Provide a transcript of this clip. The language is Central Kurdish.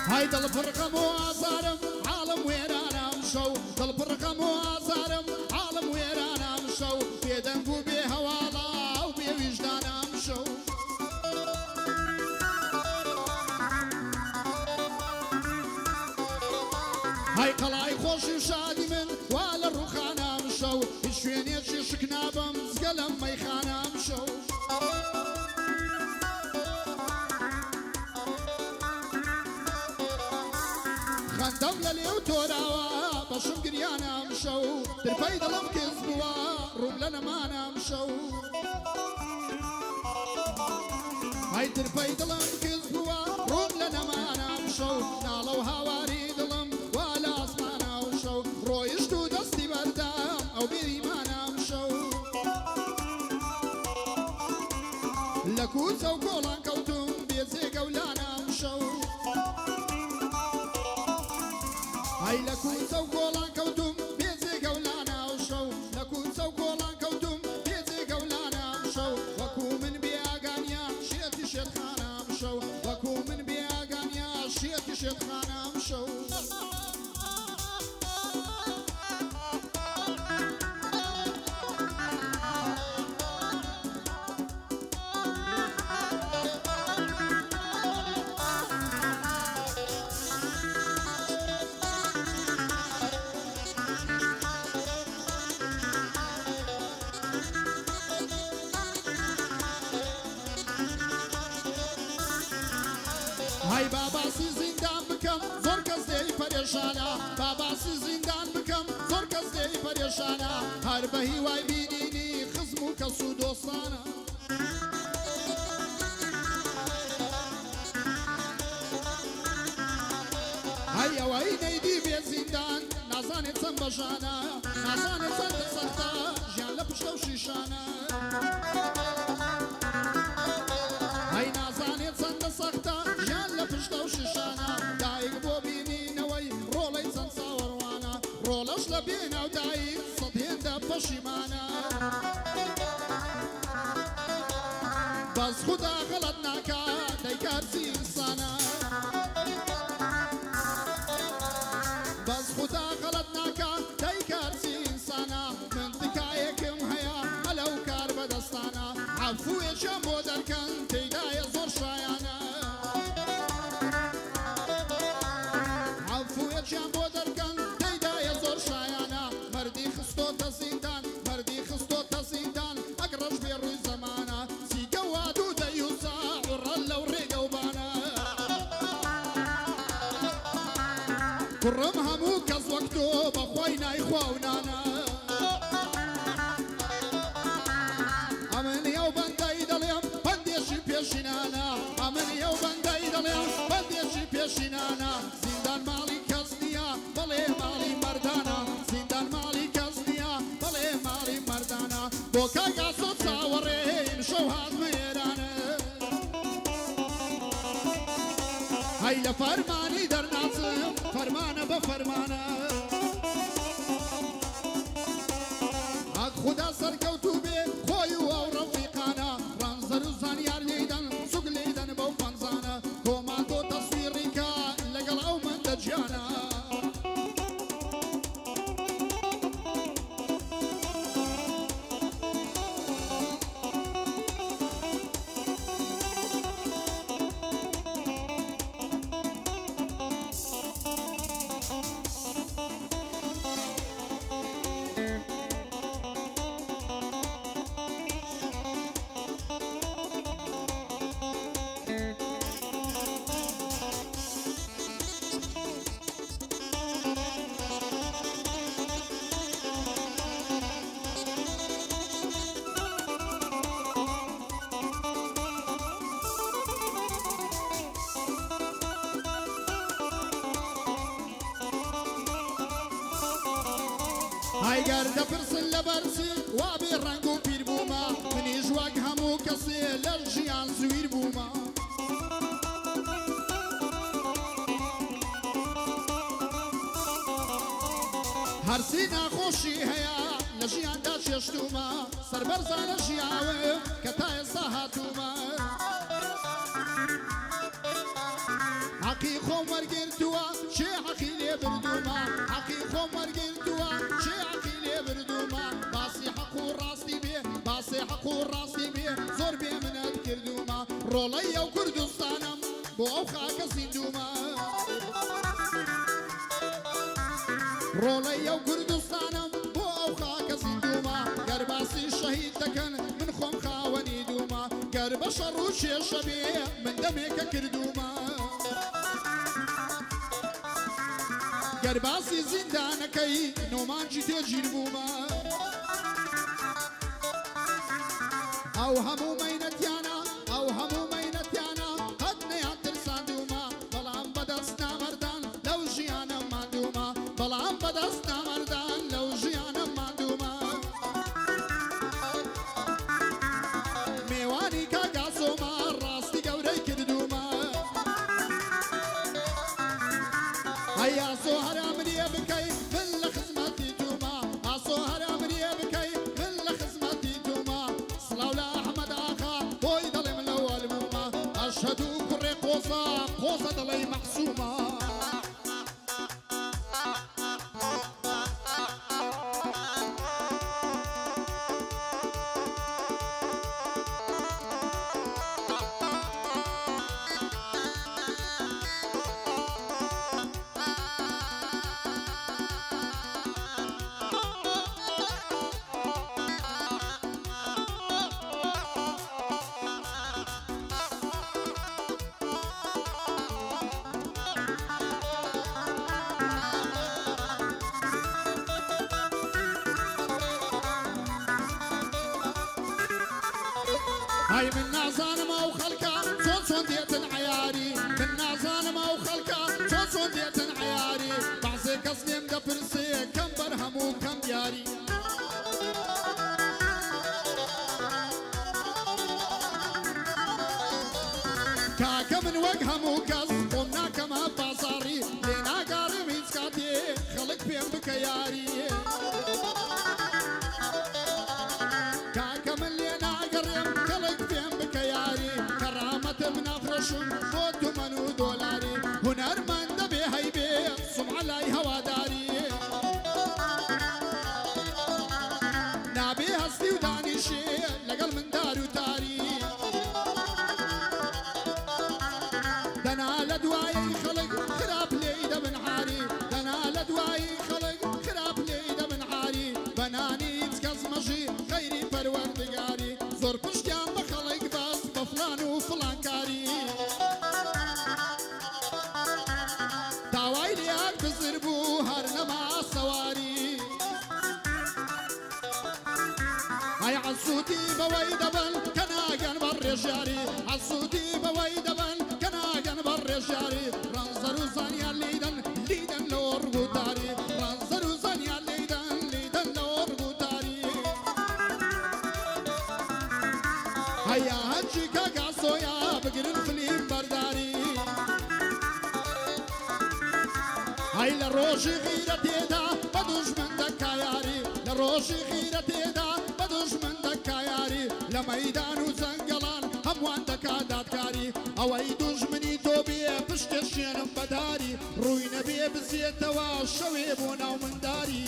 هاي دل برقم وازارم عالم ويرانم شو دل برقم وازارم عالم ويرانم شو بيدنگو بي هوالا وبي وجدانم شو هاي قلاي خوش وشادي من ولا روخانم شو شويني شكنابم زقلم ميخانم شو خندم لليو توراوا بشم قريانا مشو ترفاي دلم كذبوا روم لنا مانا مشو هاي ترفاي دلم كذبوا روم لنا مانا مشو نالو هواري دلم ولا اسمانا وشو رويشتو دستي بردام او بيري مانا مشو لكوز او قولان كوتم بيزي قولانا مشو هاي لكون سو قولان كوتم بيزي قولانا وشو لكون سو قولان كوتم بيزي قولانا وشو وكو من بياغانيا شيتي شيت خانا مشو وكو من بياغانيا شيتي شيت خانا مشو هاي بابا سي زندان بكم زور کس دی پریشانا بابا سي زندان بكم زور کس دی پریشانا هر بهی وای بینینی خصمو کسو دوستانا هاي وای نیدی بی زندان نازانه چن بجانا نازانه چن سختا جان لپشتو شیشانا هاي نازانه چن سختا پشتو ششانا دایگ بو بینینەوەی ڕۆڵەی چەند ساوەڕوانە ڕۆڵەش لە بێناو دایگ سەد هێندە پەشیمانە بەس خودا غەڵەت ناکا دەیکارچی ئینسانە بەس خودا غەڵەت ناکا دەیکارچی ئینسانە من تکایەکم هەیە هەلەو کار بەدەستانە عەفوویەکیان بۆ دەرکەن تێیدایە زۆر شایانە جان بۆ دەرکەن تێیدایە زۆر شایانە مەردی خستۆتە زیندان مەردی خستۆتە زیندان ئەگڕەش بێ ڕووی زەمانە چیکە وا دوو دەیوسا ڕەن لەو ڕێگە و بانە کوڕم هەموو کەس وەک تۆ بەخوای نایخواونانە ئەمن ئەو بەندەی دەڵێم بەندێشی پێشینانە ئەمن ئەو بەندەی دەڵێم بەندێشی پێشینانە زیندان ماڵی بەڵێ ماڵی مەردانە زیندان ماڵی کەس نییە بەڵێ ماڵی مەردانە بۆ کاگاسۆ چاوەڕێین شەو هاتمێرانە هەی لە فەرمانی دەرناچم فەرمانە بە فەرمانە ئەک خودا سەرکەوتوو بێ خۆی و ئەو ڕەفیقانە ڕەنزەر و زانیار لێدەن سوگ لێدەن بەو پەنجانە کۆماندۆ تەسویڕیکە لەگەڵ ئەو مەندە گیانە هایگەر دەپرسن لە بەرچی وابێ ڕەنگ و پیر بوومە منیش وەک هەموو کەسێ لە ژیان زویر بوومە هەرچی ناخۆشی هەیە لە ژیاندا چێشتومە سەربەرزانە ژیاوم کە تا ئێستا هاتوومە حقي خمر قرتوا شي حقي لي بردوما حقي خمر قرتوا شي حقي لي بردوما باسي حقو راسي بيه باسي حقو راسي بيه زور بيه من الكردوما رولي او كردستانم بو او خاك زندوما رولي او كردستانم بو او خاك زندوما قرباسي شهيد تكن من خم خاوني دوما قرب شروش يا شبيه من دمك كردوما قرباسي زندانكي نومان جيتي جيربوما او همو مينتيانا او همو مينتيانا قدني عترسان دوما بلان بدسنا مردان لو جيانا ماندوما بلان بدسنا مردان لو جيانا ماندوما ميواني كاقاسوما راستي قوري كردوما هيا صهر امري بكي من لخزمتي توما صهر امري بكي من لخزمتي توما صلاو لاحمد اخا بوي ضلي من الاول موما اشهدوا كري قوصه قوصه ضلي محسومه هاي من نازان ما وخلكا صون ديتن عياري من نازان ما وخلكا صون ديتن عياري بعزي كسلم دبرسي كم برهم وكم دياري كاكا من وجه موكس قمنا كما بازاري لينا قارم يسكاتي خلق بين بكياري كاكا من لينا قرم خلق بين بكياري كرامة من افرشم فوت منو دولاري هنر من دبي هيبي سمع لاي هواداري نابي هستي ودانيشي لقل من دارو تاري دنا لدواي خلق خراب ليدا من عاري دنا لدواي خلق خراب ليدا من عاري بناني تكزمجي خيري پروردگاري زور پشتيان بخلق بس بفلان وفلان كاري داواي لياك بزربو هر نما سواري هاي عصوتي بوي دبن كناغن بالرجاري عصوتي بوي دبن كناغن بالرجاري رنزرو زانيا ليدن ليدن لور غداري رنزرو زانيا ليدن ليدن لور غداري هيا هجي كاقاسويا بقرن فليم برداري هاي لروشي غيرتي دا بدوش من دكاياري لروشي غيرتي دا بدوش من دكاياري لميدان وزنقلان هموان دكادات كاري او ايدوش مني توبي بشتشين بداري روي نبي بزيتوا شويبونا ومن داري